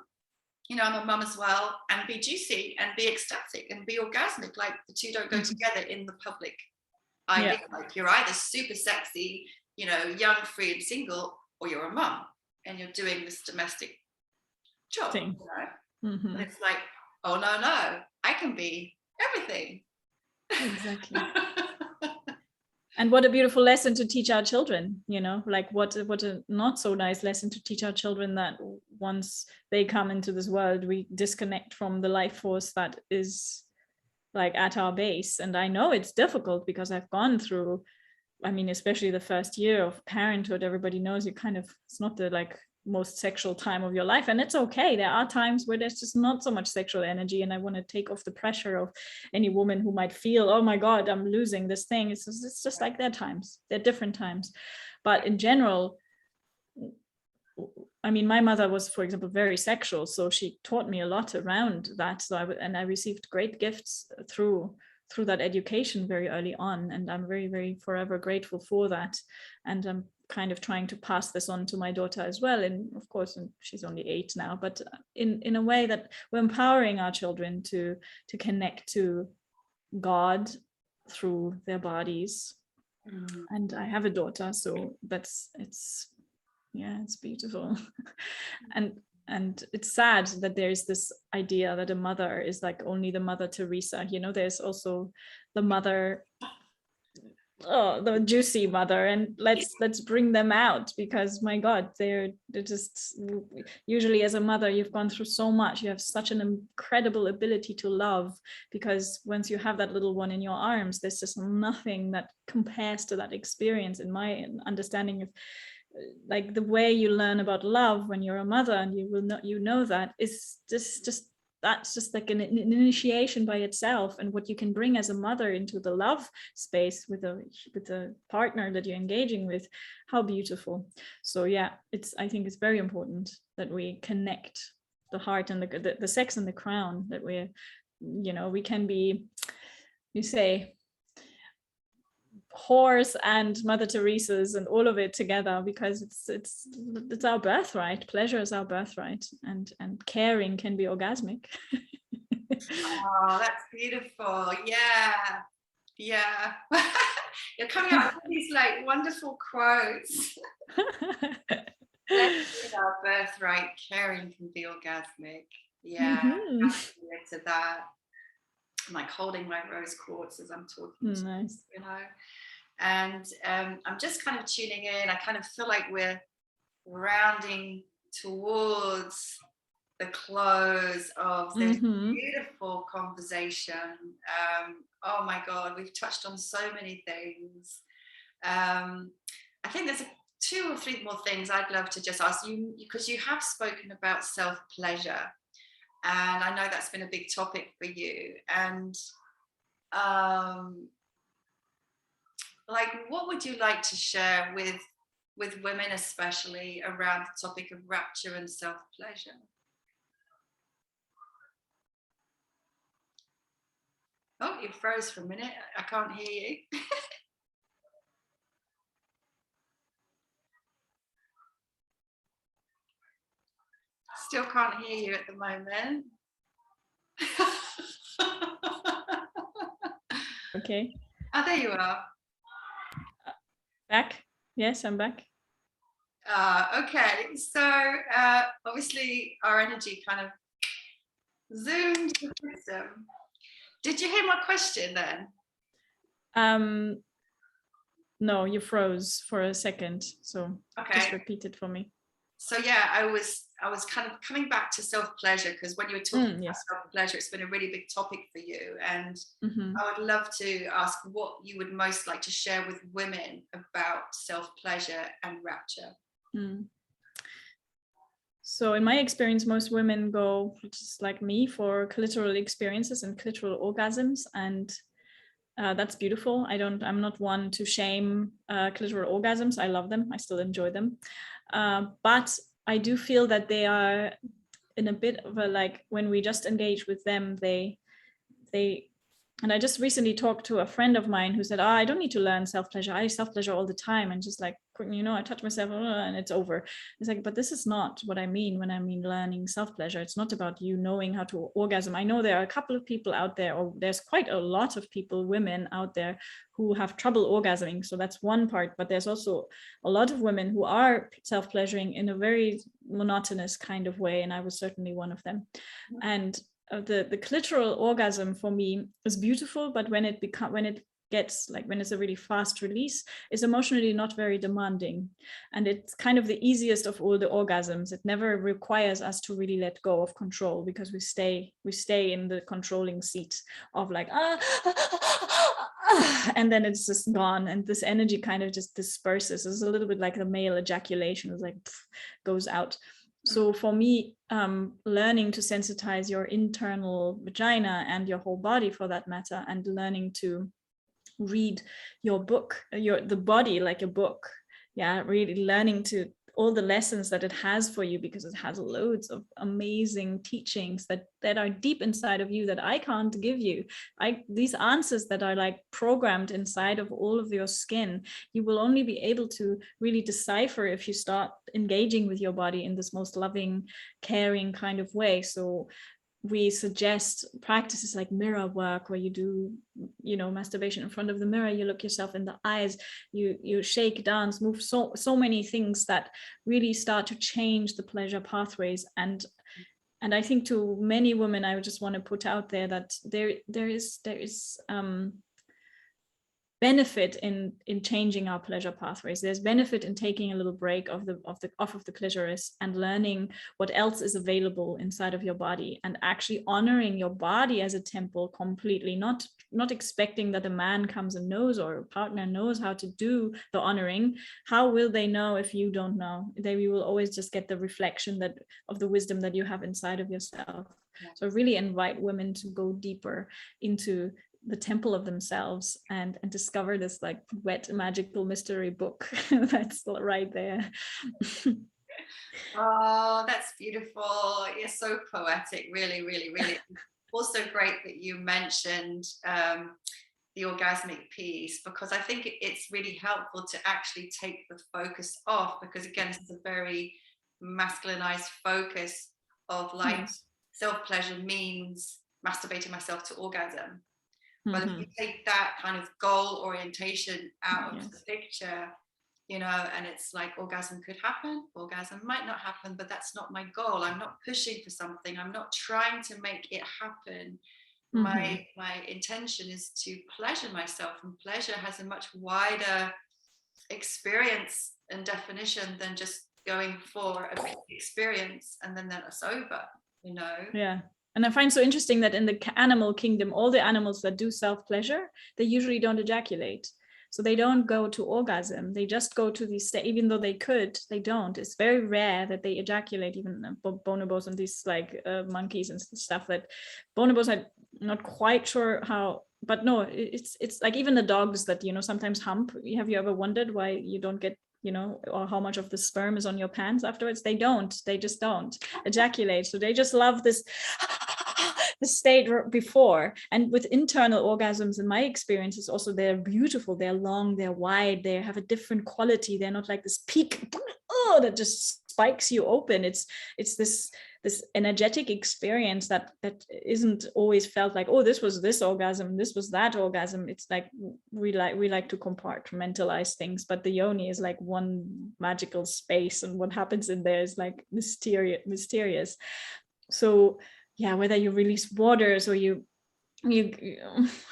you know, I'm a mum as well, and be juicy and be ecstatic and be orgasmic. Like the two don't go together in the public idea. Like you're either super sexy, you know, young, free and single, or you're a mum and you're doing this domestic job, you know? And it's like, oh no, I can be everything. Exactly. And what a beautiful lesson to teach our children, you know, like what a not so nice lesson to teach our children, that once they come into this world, we disconnect from the life force that is like at our base. And I know it's difficult because I've gone through, I mean, especially the first year of parenthood, everybody knows you kind of, it's not the like most sexual time of your life, and it's okay. There are times where there's just not so much sexual energy, and I want to take off the pressure of any woman who might feel, oh my god, I'm losing this thing. It's just like there are different times, but in general, I mean, my mother was, for example, very sexual, so she taught me a lot around that. So I received great gifts through through that education very early on, and I'm very, very forever grateful for that. And I'm kind of trying to pass this on to my daughter as well. And of course, and she's only 8 now, but in a way that we're empowering our children to connect to God through their bodies. And I have a daughter, so it's beautiful. And it's sad that there's this idea that a mother is like only the Mother Teresa. You know, there's also the mother, the juicy mother, and let's bring them out, because my God, they're just, usually as a mother, you've gone through so much, you have such an incredible ability to love, because once you have that little one in your arms, there's just nothing that compares to that experience, in my understanding of like the way you learn about love when you're a mother, and you know that is just that's just like an initiation by itself, and what you can bring as a mother into the love space with the partner that you're engaging with, how beautiful. So yeah, I think it's very important that we connect the heart and the sex and the crown, that we, you know, we can be, you say, whores and Mother Teresa's and all of it together, because it's our birthright. Pleasure is our birthright, and caring can be orgasmic. Oh, that's beautiful. Yeah. You're coming up with these like wonderful quotes. Pleasure is our birthright, caring can be orgasmic. Yeah, to that. I'm like holding my rose quartz as I'm talking to nice. you know. And I'm just kind of tuning in. I kind of feel like we're rounding towards the close of this beautiful conversation. Oh my God, we've touched on so many things. I think there's 2 or 3 more things I'd love to just ask you, because you have spoken about self-pleasure. And I know that's been a big topic for you. And like, what would you like to share with women, especially around the topic of rapture and self-pleasure? Oh, you froze for a minute. I can't hear you. Still can't hear you at the moment. Okay. Oh, there you are. Back? Yes, I'm back. Okay, so obviously our energy kind of zoomed the system. Did you hear my question then? No, you froze for a second, so okay. Just repeat it for me. So yeah, I was kind of coming back to self-pleasure, because when you were talking about self-pleasure, it's been a really big topic for you, and I would love to ask what you would most like to share with women about self-pleasure and rapture. So in my experience, most women go, just like me, for clitoral experiences and clitoral orgasms, and that's beautiful. I'm not one to shame clitoral orgasms. I love them. I still enjoy them. But I do feel that they are in a bit of a, like, when we just engage with them, they and I just recently talked to a friend of mine who said, I don't need to learn self-pleasure. I self-pleasure all the time. And just like, you know, I touch myself and it's over. It's like, but this is not what I mean when I mean learning self-pleasure. It's not about you knowing how to orgasm. I know there are a couple of people out there, or there's quite a lot of people, women out there, who have trouble orgasming. So that's one part, but there's also a lot of women who are self-pleasuring in a very monotonous kind of way. And I was certainly one of them. And the clitoral orgasm for me is beautiful, but when it's a really fast release, it's emotionally not very demanding, and it's kind of the easiest of all the orgasms. It never requires us to really let go of control, because we stay in the controlling seat of like and then it's just gone, and this energy kind of just disperses. It's a little bit like the male ejaculation. It's like goes out. So for me, learning to sensitize your internal vagina and your whole body for that matter, and learning to read your book, the body like a book. Yeah, really learning to all the lessons that it has for you, because it has loads of amazing teachings that are deep inside of you that I can't give you. These answers that are like programmed inside of all of your skin, you will only be able to really decipher if you start engaging with your body in this most loving, caring kind of way. So we suggest practices like mirror work, where you do, masturbation in front of the mirror, you look yourself in the eyes, you shake, dance, move, so many things that really start to change the pleasure pathways. And I think to many women, I would just want to put out there that there is benefit in changing our pleasure pathways. There's benefit in taking a little break off of the clitoris and learning what else is available inside of your body, and actually honoring your body as a temple completely, not expecting that a man comes and knows, or a partner knows how to do the honoring. How will they know if you don't know? They will always just get the reflection of the wisdom that you have inside of yourself. Yeah. So I really invite women to go deeper into the temple of themselves and discover this like wet magical mystery book that's right there. Oh, that's beautiful. You're so poetic, really, really, really. Also great that you mentioned the orgasmic piece, because I think it's really helpful to actually take the focus off, because again, this is a very masculinized focus of like, yes, self-pleasure means masturbating myself to orgasm. But if you take that kind of goal orientation out of the picture, and it's like orgasm could happen, orgasm might not happen, but that's not my goal. I'm not pushing for something. I'm not trying to make it happen. My intention is to pleasure myself, and pleasure has a much wider experience and definition than just going for a big experience and then that's over, Yeah. And I find so interesting that in the animal kingdom, all the animals that do self-pleasure, they usually don't ejaculate. So they don't go to orgasm. They just go to these states, even though they could, they don't. It's very rare that they ejaculate, even bonobos and these like monkeys and stuff. That bonobos, I'm not quite sure how, but no, it's like even the dogs that, sometimes hump. Have you ever wondered why you don't get, or how much of the sperm is on your pants afterwards? They just don't ejaculate. So they just love this the state before. And with internal orgasms, in my experience, is also they're beautiful, they're long, they're wide, they have a different quality. They're not like this peak that just spikes you open. It's this energetic experience that isn't always felt like, oh, this was this orgasm, this was that orgasm. It's like we like to compartmentalize things, but the yoni is like one magical space, and what happens in there is like mysterious. So yeah, whether you release waters or you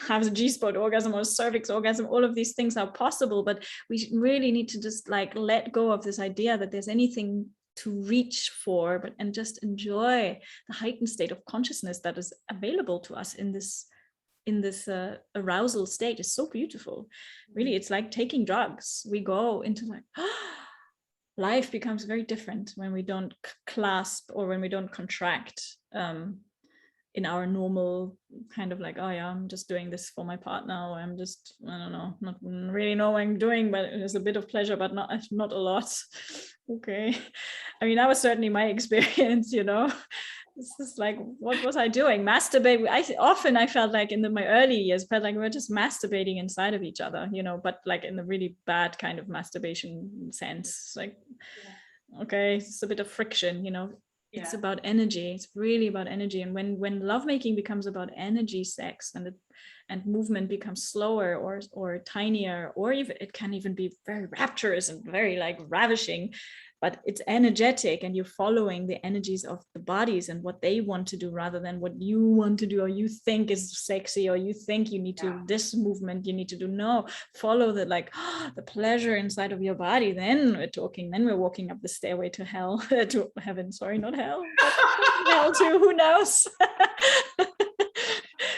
have a G-spot orgasm or a cervix orgasm, all of these things are possible, but we really need to just like let go of this idea that there's anything to reach for, and just enjoy the heightened state of consciousness that is available to us in this arousal state. Is so beautiful. Really, it's like taking drugs. We go into like life becomes very different when we don't clasp or when we don't contract in our normal kind of like, oh yeah, I'm just doing this for my partner, or I'm just, I don't know, not really know what I'm doing, but there's a bit of pleasure, but not a lot. Okay. I mean, that was certainly my experience, It's just like, what was I doing? Masturbate. I felt like in my early years, felt like we were just masturbating inside of each other, but like in a really bad kind of masturbation sense. Like, okay, it's a bit of friction, It's about energy. It's really about energy. And when lovemaking becomes about energy sex, and movement becomes slower or tinier, or even it can even be very rapturous and very like ravishing, but it's energetic, and you're following the energies of the bodies and what they want to do, rather than what you want to do or you think is sexy, or you think you need to this movement you need to do. No, follow the the pleasure inside of your body. Then we're walking up the stairway to hell, to heaven, sorry, not hell, hell too, who knows.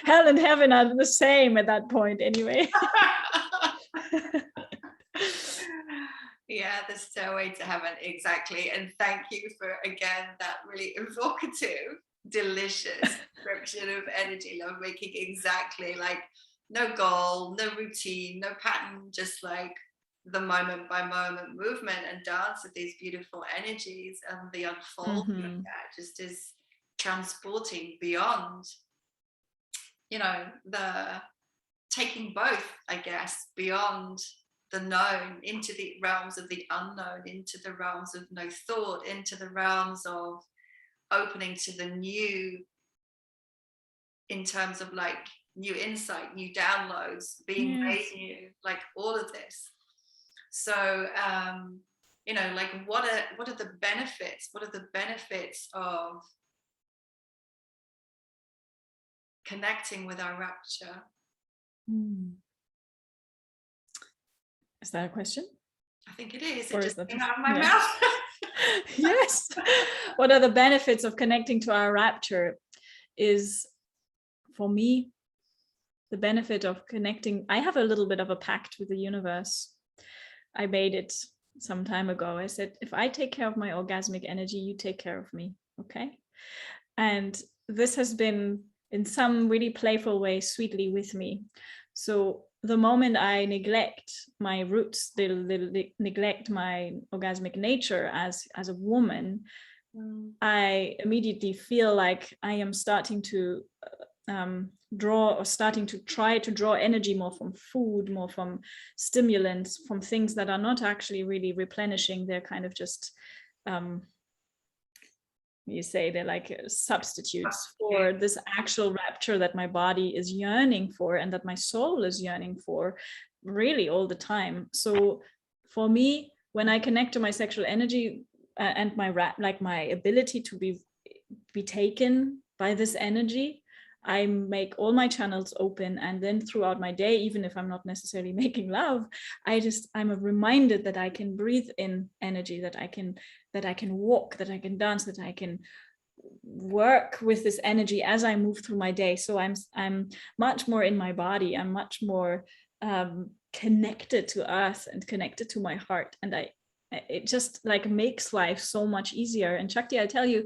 Hell and heaven are the same at that point anyway. Yeah, the stairway to heaven, exactly. And thank you for, again, that really evocative, delicious description of energy lovemaking. Exactly, like no goal, no routine, no pattern, just like the moment by moment movement and dance with these beautiful energies, and the unfolding of that just is transporting beyond, you know, the taking both, I guess, beyond the known into the realms of the unknown, into the realms of no thought, into the realms of opening to the new, in terms of like new insight, new downloads, being made new, like all of this. So you know, like what are the benefits? What are the benefits of connecting with our rapture? Is that a question? I think it is. Or It is just that came just, out of my mouth. Yes. What are the benefits of connecting to our rapture? Is, for me, the benefit of connecting. I have a little bit of a pact with the universe. I made it some time ago. I said, if I take care of my orgasmic energy, you take care of me. Okay. And this has been in some really playful way sweetly with me. So the moment I neglect my roots, neglect my orgasmic nature as a woman, I immediately feel like I am starting to try to draw energy more from food, more from stimulants, from things that are not actually really replenishing. They're kind of just you say they're like substitutes for this actual rapture that my body is yearning for and that my soul is yearning for really all the time. So for me, when I connect to my sexual energy and my my ability to be taken by this energy, I make all my channels open, and then throughout my day, even if I'm not necessarily making love, I'm reminded that I can breathe in energy, that I can walk, that I can dance, that I can work with this energy as I move through my day. So I'm much more in my body. I'm much more connected to earth and connected to my heart, and it just like makes life so much easier. And Shakti, I tell you,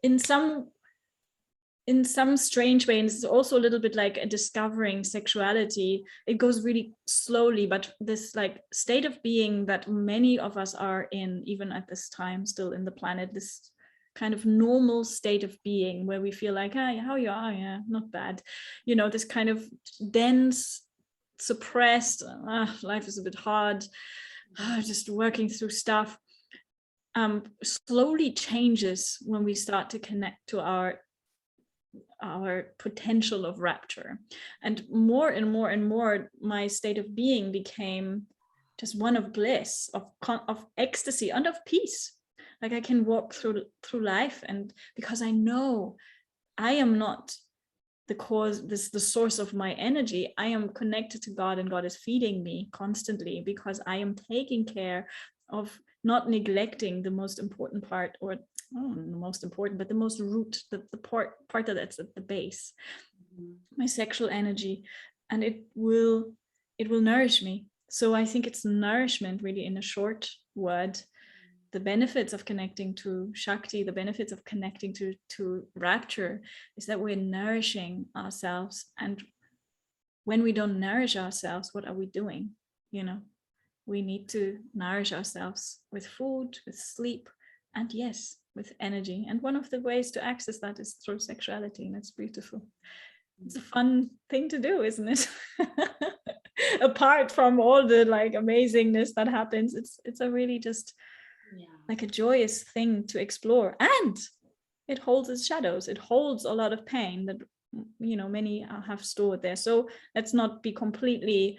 in some strange way, and it's also a little bit like a discovering sexuality, it goes really slowly, but this like state of being that many of us are in, even at this time still in the planet, this kind of normal state of being where we feel like, ah, how you are, yeah, not bad, you know, this kind of dense, suppressed, life is a bit hard, just working through stuff, slowly changes when we start to connect to our potential of rapture. And more and more and more, my state of being became just one of bliss, of ecstasy, and of peace. Like I can walk through life, and because I know I am not the cause, the source of my energy, I am connected to God, and God is feeding me constantly because I am taking care of not neglecting the most important part, or the most important, but the most root, the part that's at the base, my sexual energy, and it will nourish me. So I think it's nourishment, really, in a short word. The benefits of connecting to Shakti, the benefits of connecting to rapture, is that we're nourishing ourselves. And when we don't nourish ourselves, what are we doing? You know, we need to nourish ourselves with food, with sleep, and yes, with energy. And one of the ways to access that is through sexuality, and it's beautiful. It's a fun thing to do, isn't it? Apart from all the like amazingness that happens, it's a really just like a joyous thing to explore. And it holds its shadows. It holds a lot of pain that, you know, many have stored there. So let's not be completely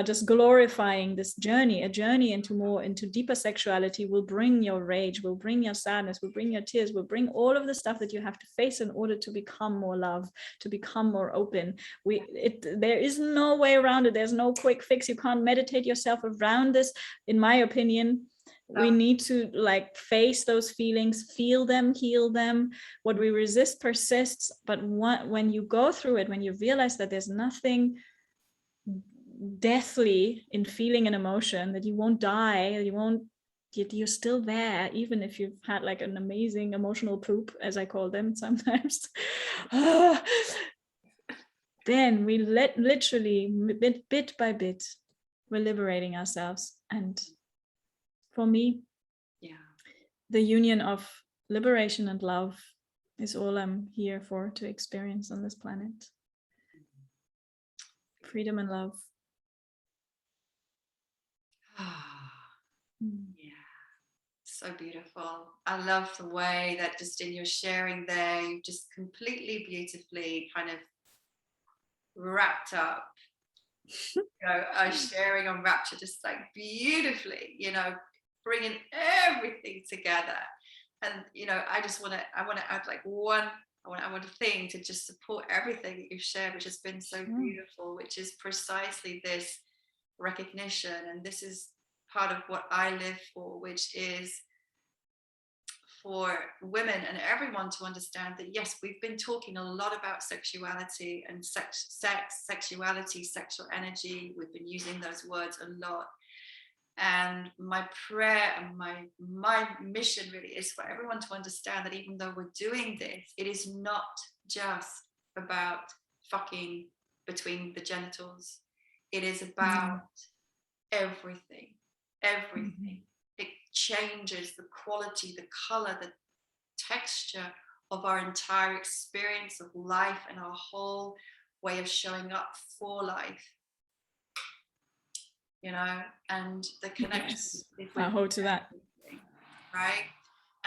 just glorifying this journey. A journey into deeper sexuality will bring your rage, will bring your sadness, will bring your tears, will bring all of the stuff that you have to face in order to become more love, to become more open. There is no way around it. There's no quick fix. You can't meditate yourself around this, in my opinion. We need to like face those feelings, feel them, heal them. What we resist persists. But when you go through it, when you realize that there's nothing deathly in feeling an emotion, that you won't die, you're still there, even if you've had like an amazing emotional poop, as I call them sometimes. Then we literally bit by bit we're liberating ourselves. And for me, Yeah. the union of liberation and love is all I'm here for, to experience on this planet. Freedom and love. Yeah, so beautiful. I love the way that just in your sharing there, you just completely beautifully kind of wrapped up, you know, sharing on Rapture, just like beautifully, you know, bringing everything together. And you know, I want to add like I want a thing to just support everything that you've shared, which has been so beautiful, which is precisely this recognition. And this is part of what I live for, which is for women and everyone to understand that, yes, we've been talking a lot about sexuality and sexuality, sexual energy. We've been using those words a lot. And my prayer and my mission really is for everyone to understand that even though we're doing this, it is not just about fucking between the genitals. It is about everything. It changes the quality, the color, the texture of our entire experience of life and our whole way of showing up for life. You know, and the connection. Yes, I hold to that. Right?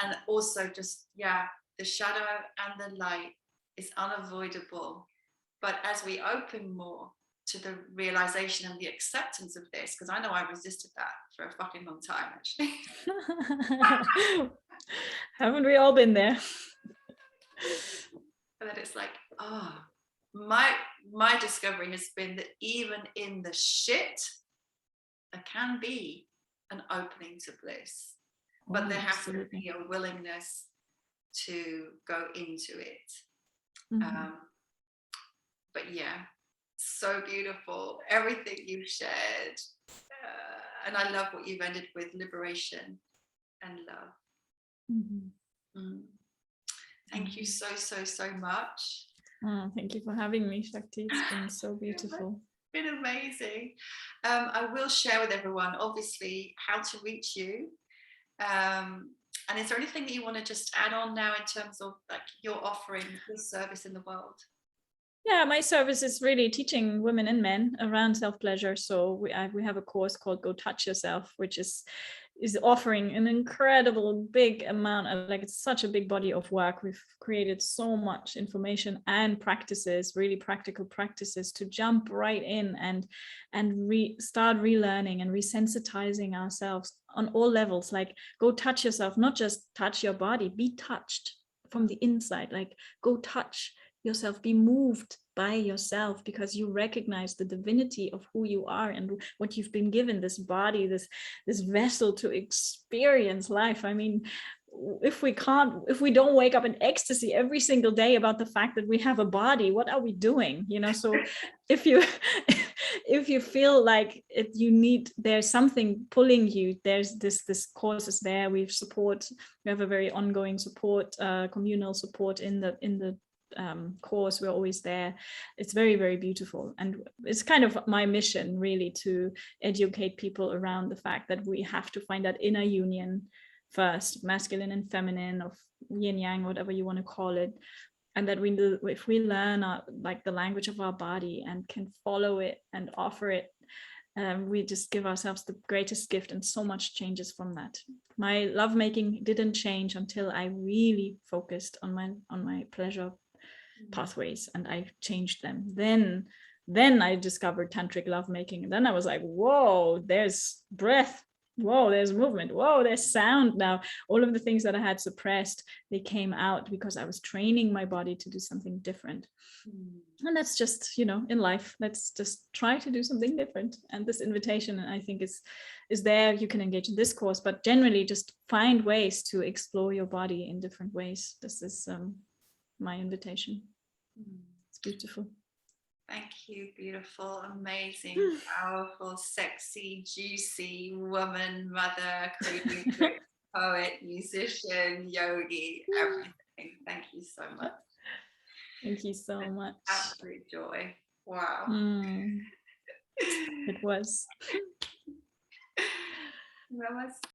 And also just, yeah, the shadow and the light is unavoidable. But as we open more to the realization and the acceptance of this, because I know I resisted that for a fucking long time, actually. Haven't we all been there? And then it's like, my discovery has been that even in the shit, there can be an opening to bliss, but there has to be a willingness to go into it. But yeah, so beautiful, everything you've shared. And I love what you've ended with, liberation and love. Thank you so much. Thank you for having me, Shakti. It's been so beautiful. Been amazing. I will share with everyone, obviously, how to reach you. And is there anything that you want to just add on now in terms of like your offering, your service in the world? Yeah, my service is really teaching women and men around self-pleasure. So we have a course called Go Touch Yourself, which is offering an incredible big amount of, like, it's such a big body of work. We've created so much information and practices, really practical practices, to jump right in and start relearning and resensitizing ourselves on all levels. Like, go touch yourself, not just touch your body, be touched from the inside. Like, go touch yourself, be moved by yourself, because you recognize the divinity of who you are and what you've been given, this body, this vessel to experience life. I mean, if we don't wake up in ecstasy every single day about the fact that we have a body, what are we doing? You know, so if you feel like there's something pulling you, there's this course is there. We have a very ongoing support, communal support in the course. We're always there. It's very, very beautiful, and it's kind of my mission really to educate people around the fact that we have to find that inner union first, masculine and feminine, of yin yang, whatever you want to call it, and that if we learn the language of our body and can follow it and offer it, we just give ourselves the greatest gift, and so much changes from that. My lovemaking didn't change until I really focused on my pleasure pathways, and I changed them. Then I discovered tantric lovemaking, and then I was like, whoa, there's breath, whoa, there's movement, whoa, there's sound. Now all of the things that I had suppressed, they came out because I was training my body to do something different. And that's just, you know, in life, let's just try to do something different. And this invitation, I think, is there. You can engage in this course, but generally just find ways to explore your body in different ways. This is my invitation. It's beautiful. Thank you, beautiful, amazing, powerful, sexy, juicy woman, mother, creator, poet, musician, yogi, everything. Thank you so much. Thank you so much. Absolute joy. Wow. It was. Namaste.